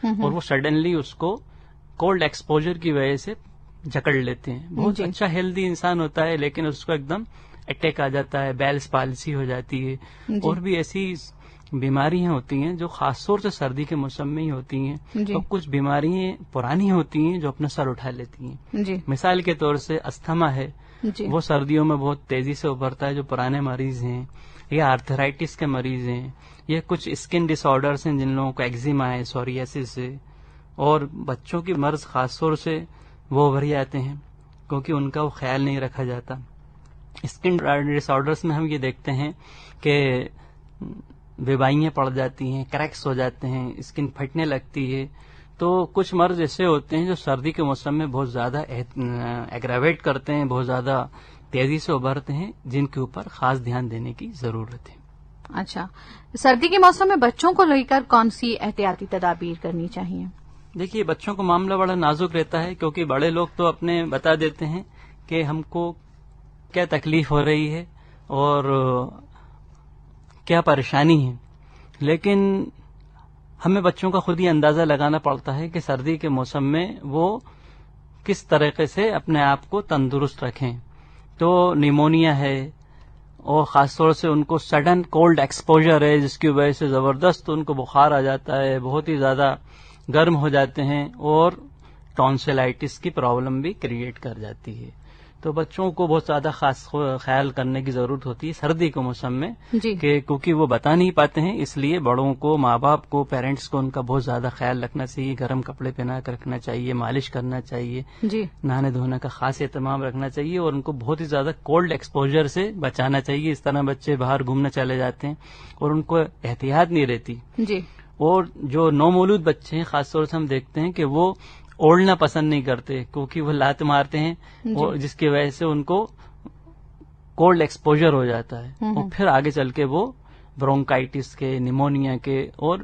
اور وہ سڈنلی اس کو کولڈ ایکسپوجر کی وجہ سے جکڑ لیتے ہیں. بہت اچھا ہیلدی انسان ہوتا ہے لیکن اس کو ایک دم اٹیک آ جاتا ہے, بیلس پالسی ہو جاتی ہے, اور بھی ایسی بیماریاں ہوتی ہیں جو خاص طور سے سردی کے موسم میں ہی ہوتی ہیں. اور کچھ بیماریاں پرانی ہوتی ہیں جو اپنا سر اٹھا لیتی ہیں. مثال کے طور سے استھما ہے, وہ سردیوں میں بہت تیزی سے ابھرتا ہے. جو پرانے مریض ہیں یا آرتھرائٹس کے مریض ہیں, یہ کچھ اسکن ڈس آرڈرس ہیں جن لوگوں کو ایگزیما ہے, سوریاسس ہے, اور بچوں کی مرض خاص طور سے وہ ابھر جاتے ہیں کیونکہ ان کا وہ خیال نہیں رکھا جاتا. اسکن ڈس آرڈرس میں ہم یہ دیکھتے ہیں کہ ویبائیاں پڑ جاتی ہیں, کریکس ہو جاتے ہیں, اسکن پھٹنے لگتی ہے. تو کچھ مرض ایسے ہوتے ہیں جو سردی کے موسم میں بہت زیادہ ایگراویٹ کرتے ہیں, بہت زیادہ تیزی سے ابھرتے ہیں, جن کے اوپر خاص دھیان دینے کی ضرورت ہے. اچھا, سردی کے موسم میں بچوں کو لے کر کون سی احتیاطی تدابیر کرنی چاہیے؟ دیکھیے, بچوں کو معاملہ بڑا نازک رہتا ہے کیونکہ بڑے لوگ تو اپنے بتا دیتے ہیں کہ ہم کو کیا تکلیف ہو رہی ہے اور کیا پریشانی ہے, لیکن ہمیں بچوں کا خود ہی اندازہ لگانا پڑتا ہے کہ سردی کے موسم میں وہ کس طریقے سے اپنے آپ کو تندرست رکھیں. تو نیمونیا ہے اور خاص طور سے ان کو سڈن کولڈ ایکسپوجر ہے جس کی وجہ سے زبردست ان کو بخار آ جاتا ہے, بہت ہی زیادہ گرم ہو جاتے ہیں اور ٹونسلائٹس کی پرابلم بھی کریٹ کر جاتی ہے. تو بچوں کو بہت زیادہ خاص خیال کرنے کی ضرورت ہوتی ہے سردی کے موسم میں, کہ کیونکہ وہ بتا نہیں پاتے ہیں, اس لیے بڑوں کو, ماں باپ کو, پیرنٹس کو ان کا بہت زیادہ خیال رکھنا چاہیے. گرم کپڑے پہنا کر رکھنا چاہیے, مالش کرنا چاہیے, نہانے دھونے کا خاص اہتمام رکھنا چاہیے, اور ان کو بہت ہی زیادہ کولڈ ایکسپوجر سے بچانا چاہیے. اس طرح بچے باہر گھومنے چلے جاتے ہیں اور ان کو احتیاط نہیں رہتی. اور جو نومولود بچے ہیں خاص طور سے ہم دیکھتے ہیں کہ وہ اوڑھنا پسند نہیں کرتے کیونکہ وہ لات مارتے ہیں, اور جس کی وجہ سے ان کو کولڈ ایکسپوجر ہو جاتا ہے, اور پھر آگے چل کے وہ برونکائٹس کے, نیمونیا کے اور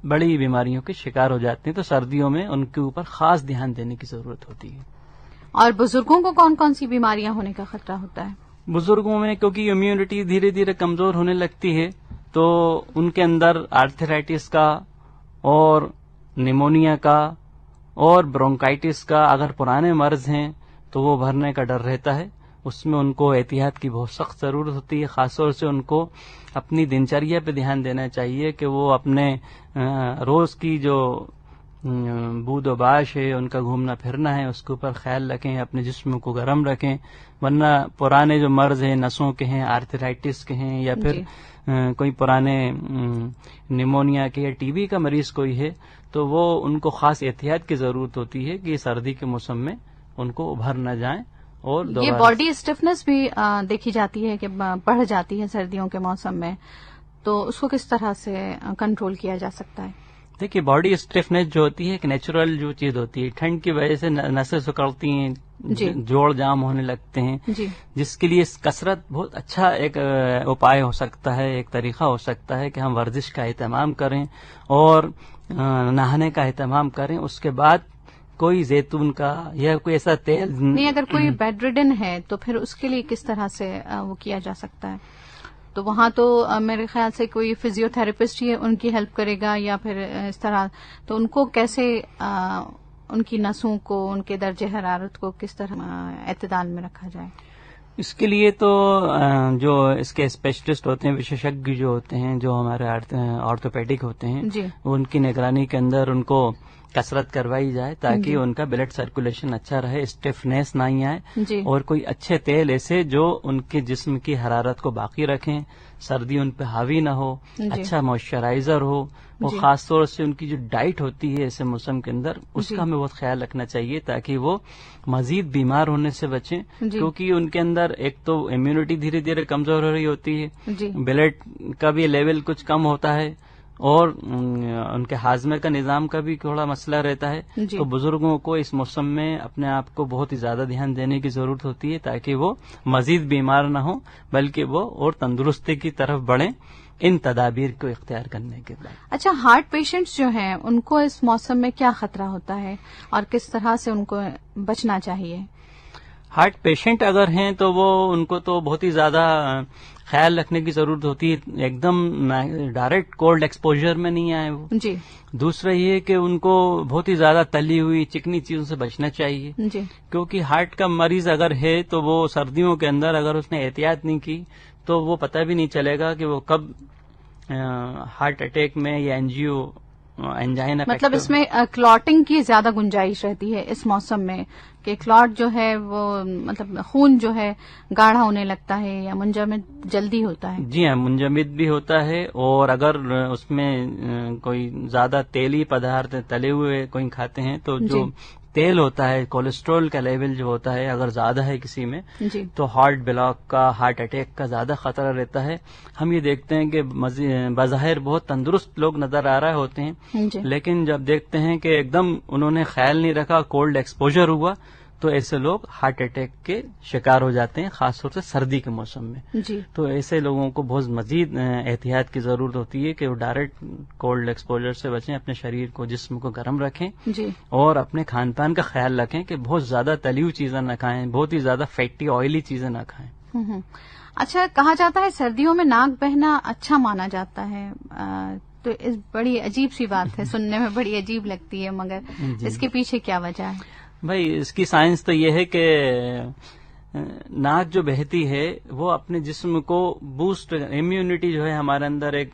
بڑی بیماریوں کے شکار ہو جاتے ہیں. تو سردیوں میں ان کے اوپر خاص دھیان دینے کی ضرورت ہوتی ہے. اور بزرگوں کو کون کون سی بیماریاں ہونے کا خطرہ ہوتا ہے؟ بزرگوں میں کیونکہ امیونٹی دھیرے دھیرے کمزور ہونے لگتی ہے تو ان کے اندر آرتھرائٹس کا اور نیمونیا کا اور برونکائٹس کا اگر پرانے مرض ہیں تو وہ بھرنے کا ڈر رہتا ہے. اس میں ان کو احتیاط کی بہت سخت ضرورت ہوتی ہے. خاص طور سے ان کو اپنی دنچریا پہ دھیان دینا چاہیے کہ وہ اپنے روز کی جو بود و باش ہے, ان کا گھومنا پھرنا ہے, اس کے اوپر خیال رکھیں, اپنے جسم کو گرم رکھیں. ورنہ پرانے جو مرض ہیں, نسوں کے ہیں, آرتھرائٹس کے ہیں, یا پھر کوئی پرانے نیمونیا کے یا ٹی بی کا مریض کوئی ہے, تو وہ ان کو خاص احتیاط کی ضرورت ہوتی ہے کہ سردی کے موسم میں ان کو ابھر نہ جائیں. اور یہ باڈی اسٹفنس بھی دیکھی جاتی ہے کہ بڑھ جاتی ہے سردیوں کے موسم میں, تو اس کو کس طرح سے کنٹرول کیا جا سکتا ہے؟ دیکھیے, باڈی اسٹفنس جو ہوتی ہے ایک نیچرل جو چیز ہوتی ہے. ٹھنڈ کی وجہ سے نسیں سکڑتی ہیں, جوڑ جام ہونے لگتے ہیں, جس کے لیے کثرت بہت اچھا ایک اپائے ہو سکتا ہے, ایک طریقہ ہو سکتا ہے کہ ہم ورزش کا اہتمام کریں اور نہانے کا اہتمام کریں. اس کے بعد کوئی زیتون کا یا کوئی ایسا تیل نہیں, اگر کوئی بیڈ ریڈن ہے تو پھر اس کے لیے کس طرح سے وہ کیا جا سکتا ہے؟ تو وہاں تو میرے خیال سے کوئی فزیو تھراپسٹ ہی ان کی ہیلپ کرے گا یا پھر اس طرح, تو ان کو کیسے ان کی نسوں کو, ان کے درجہ حرارت کو کس طرح اعتدال میں رکھا جائے؟ اس کے لیے تو جو اس کے اسپیشلسٹ ہوتے ہیں, وشیشجঞ جو ہوتے ہیں, جو ہمارے آرتھوپیڈک ہوتے ہیں, ان کی نگرانی کے اندر ان کو کسرت کروائی جائے تاکہ ان کا بلڈ سرکولیشن اچھا رہے, اسٹفنیس نہ آئے, اور کوئی اچھے تیل ایسے جو ان کے جسم کی حرارت کو باقی رکھیں, سردی ان پہ حاوی نہ ہو, اچھا موئسچرائزر ہو. اور خاص طور سے ان کی جو ڈائٹ ہوتی ہے ایسے موسم کے اندر, اس کا ہمیں بہت خیال رکھنا چاہیے تاکہ وہ مزید بیمار ہونے سے بچیں, کیونکہ ان کے اندر ایک تو امیونٹی دھیرے دھیرے کمزور ہو رہی ہوتی ہے, بلڈ کا بھی لیول کچھ کم ہوتا ہے, اور ان کے ہاضمے کا نظام کا بھی تھوڑا مسئلہ رہتا ہے. تو بزرگوں کو اس موسم میں اپنے آپ کو بہت ہی زیادہ دھیان دینے کی ضرورت ہوتی ہے تاکہ وہ مزید بیمار نہ ہوں بلکہ وہ اور تندرستی کی طرف بڑھیں ان تدابیر کو اختیار کرنے کے بعد. اچھا, ہارٹ پیشنٹس جو ہیں ان کو اس موسم میں کیا خطرہ ہوتا ہے اور کس طرح سے ان کو بچنا چاہیے؟ ہارٹ پیشنٹ اگر ہیں تو وہ ان کو تو بہت ہی زیادہ خیال رکھنے کی ضرورت ہوتی ہے، ایک دم ڈائریکٹ کولڈ ایکسپوجر میں نہیں آئے وہ. جی دوسرا یہ کہ ان کو بہت ہی زیادہ تلی ہوئی چکنی چیزوں سے بچنا چاہیے، جی کیونکہ ہارٹ کا مریض اگر ہے تو وہ سردیوں کے اندر اگر اس نے احتیاط نہیں کی تو وہ پتہ بھی نہیں چلے گا کہ وہ کب ہارٹ اٹیک میں یا انجائنا مطلب اس میں کلاٹنگ کی زیادہ گنجائش رہتی ہے اس موسم میں، کہ کلاٹ جو ہے وہ مطلب خون جو ہے گاڑھا ہونے لگتا ہے یا منجمد جلدی ہوتا ہے. جی ہاں، منجمد بھی ہوتا ہے، اور اگر اس میں کوئی زیادہ تیلی پدارتھ تلے ہوئے کوئی کھاتے ہیں تو جو تیل ہوتا ہے، کولیسٹرول کا لیول جو ہوتا ہے اگر زیادہ ہے کسی میں جی تو ہارٹ بلاک کا، ہارٹ اٹیک کا زیادہ خطرہ رہتا ہے. ہم یہ دیکھتے ہیں کہ بظاہر بہت تندرست لوگ نظر آ رہے ہوتے ہیں، جی لیکن جب دیکھتے ہیں کہ ایک دم انہوں نے خیال نہیں رکھا، کولڈ ایکسپوجر ہوا، تو ایسے لوگ ہارٹ اٹیک کے شکار ہو جاتے ہیں، خاص طور سے سردی کے موسم میں. جی تو ایسے لوگوں کو بہت مزید احتیاط کی ضرورت ہوتی ہے کہ وہ ڈائریکٹ کولڈ ایکسپوجر سے بچیں، اپنے شریر کو، جسم کو گرم رکھیں، جی اور اپنے کھان پان کا خیال رکھیں کہ بہت زیادہ تلی ہوئی چیزیں نہ کھائیں، بہت ہی زیادہ فیٹی آئلی چیزیں نہ کھائیں. اچھا، کہا جاتا ہے سردیوں میں ناک بہنا اچھا مانا جاتا ہے، تو اس بڑی عجیب سی بات ہے، سننے میں بڑی عجیب لگتی ہے، مگر اس کے پیچھے کیا وجہ ہے؟ بھائی اس کی سائنس تو یہ ہے کہ ناک جو بہتی ہے وہ اپنے جسم کو بوسٹ، امیونٹی جو ہے ہمارے اندر ایک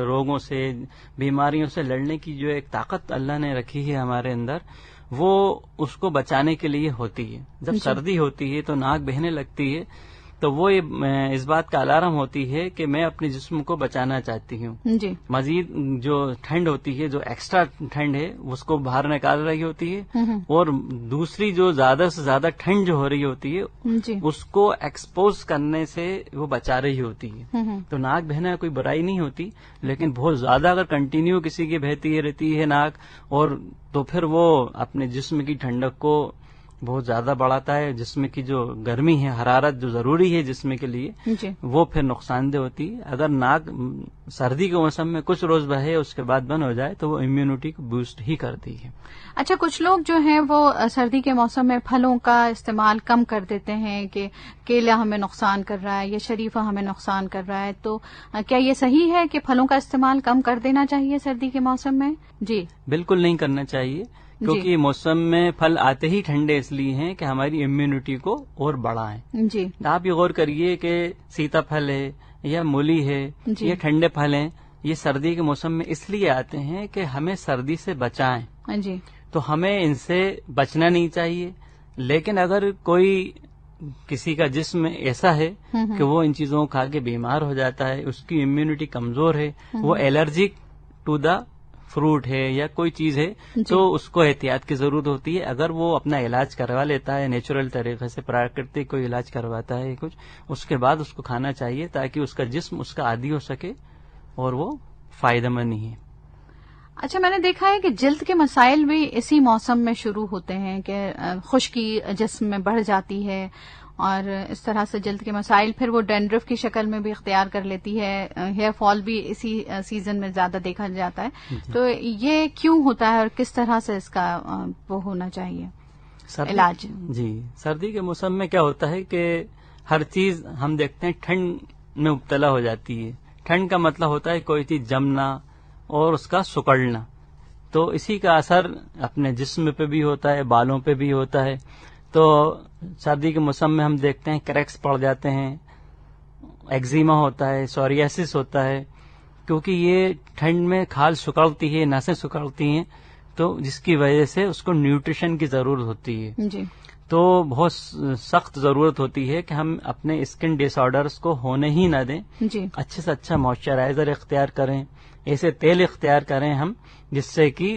روگوں سے، بیماریوں سے لڑنے کی جو ایک طاقت اللہ نے رکھی ہے ہمارے اندر، وہ اس کو بچانے کے لیے ہوتی ہے. جب سردی ہوتی ہے تو ناک بہنے لگتی ہے تو وہ اس بات کا الارم ہوتی ہے کہ میں اپنے جسم کو بچانا چاہتی ہوں. جی مزید جو ٹھنڈ ہوتی ہے، جو ایکسٹرا ٹھنڈ ہے اس کو باہر نکال رہی ہوتی ہے، اور دوسری جو زیادہ سے زیادہ ٹھنڈ جو ہو رہی ہوتی ہے جی اس کو ایکسپوز کرنے سے وہ بچا رہی ہوتی ہے. تو ناک بہنا کوئی برائی نہیں ہوتی، لیکن بہت زیادہ اگر کنٹینیو کسی کی بہتی رہتی ہے ناک، اور تو پھر وہ اپنے جسم کی ٹھنڈک کو بہت زیادہ بڑھاتا ہے، جسم کی جو گرمی ہے، حرارت جو ضروری ہے جسم کے لیے، جی وہ پھر نقصان دہ ہوتی ہے. اگر ناک سردی کے موسم میں کچھ روز بہے اس کے بعد بند ہو جائے تو وہ امیونٹی کو بوسٹ ہی کرتی ہے. اچھا، کچھ لوگ جو ہیں وہ سردی کے موسم میں پھلوں کا استعمال کم کر دیتے ہیں کہ کیلا ہمیں نقصان کر رہا ہے یا شریفہ ہمیں نقصان کر رہا ہے، تو کیا یہ صحیح ہے کہ پھلوں کا استعمال کم کر دینا چاہیے سردی کے موسم میں؟ جی بالکل نہیں کرنا چاہیے، کیونکہ موسم میں پھل آتے ہی ٹھنڈے اس لیے ہیں کہ ہماری امیونٹی کو اور بڑھائیں. جی آپ یہ غور کریے کہ سیتا پھل ہے یا مولی ہے، یہ ٹھنڈے پھل ہیں، یہ سردی کے موسم میں اس لیے آتے ہیں کہ ہمیں سردی سے بچائیں. جی تو ہمیں ان سے بچنا نہیں چاہیے. لیکن اگر کوئی کسی کا جسم ایسا ہے کہ وہ ان چیزوں کو کھا کے بیمار ہو جاتا ہے، اس کی امیونٹی کمزور ہے، وہ الرجک ٹو دا فروٹ ہے یا کوئی چیز ہے، تو اس کو احتیاط کی ضرورت ہوتی ہے. اگر وہ اپنا علاج کروا لیتا ہے نیچرل طریقے سے، پراکرتک کوئی علاج کرواتا ہے کچھ، اس کے بعد اس کو کھانا چاہیے تاکہ اس کا جسم اس کا عادی ہو سکے اور وہ فائدہ مند ہی ہے. اچھا، میں نے دیکھا ہے کہ جلد کے مسائل بھی اسی موسم میں شروع ہوتے ہیں کہ خشکی جسم میں بڑھ جاتی ہے، اور اس طرح سے جلد کے مسائل پھر وہ ڈینڈرف کی شکل میں بھی اختیار کر لیتی ہے. ہیئر فال بھی اسی سیزن میں زیادہ دیکھا جاتا ہے. تو یہ کیوں ہوتا ہے اور کس طرح سے اس کا وہ ہونا چاہیے علاج؟ جی، سردی کے موسم میں کیا ہوتا ہے کہ ہر چیز ہم دیکھتے ہیں ٹھنڈ میں مبتلا ہو جاتی ہے. ٹھنڈ کا مطلب ہوتا ہے کوئی چیز جمنا اور اس کا سکڑنا. تو اسی کا اثر اپنے جسم پہ بھی ہوتا ہے، بالوں پہ بھی ہوتا ہے. تو سردی کے موسم میں ہم دیکھتے ہیں کریکس پڑ جاتے ہیں، ایگزیما ہوتا ہے، سوریاسس ہوتا ہے، کیونکہ یہ ٹھنڈ میں کھال سکڑتی ہے، نسیں سکڑتی ہیں، تو جس کی وجہ سے اس کو نیوٹریشن کی ضرورت ہوتی ہے. جی تو بہت سخت ضرورت ہوتی ہے کہ ہم اپنے اسکن ڈس آرڈرس کو ہونے ہی نہ دیں. جی اچھے سے اچھا موئسچرائزر اختیار کریں، ایسے تیل اختیار کریں ہم جس سے کہ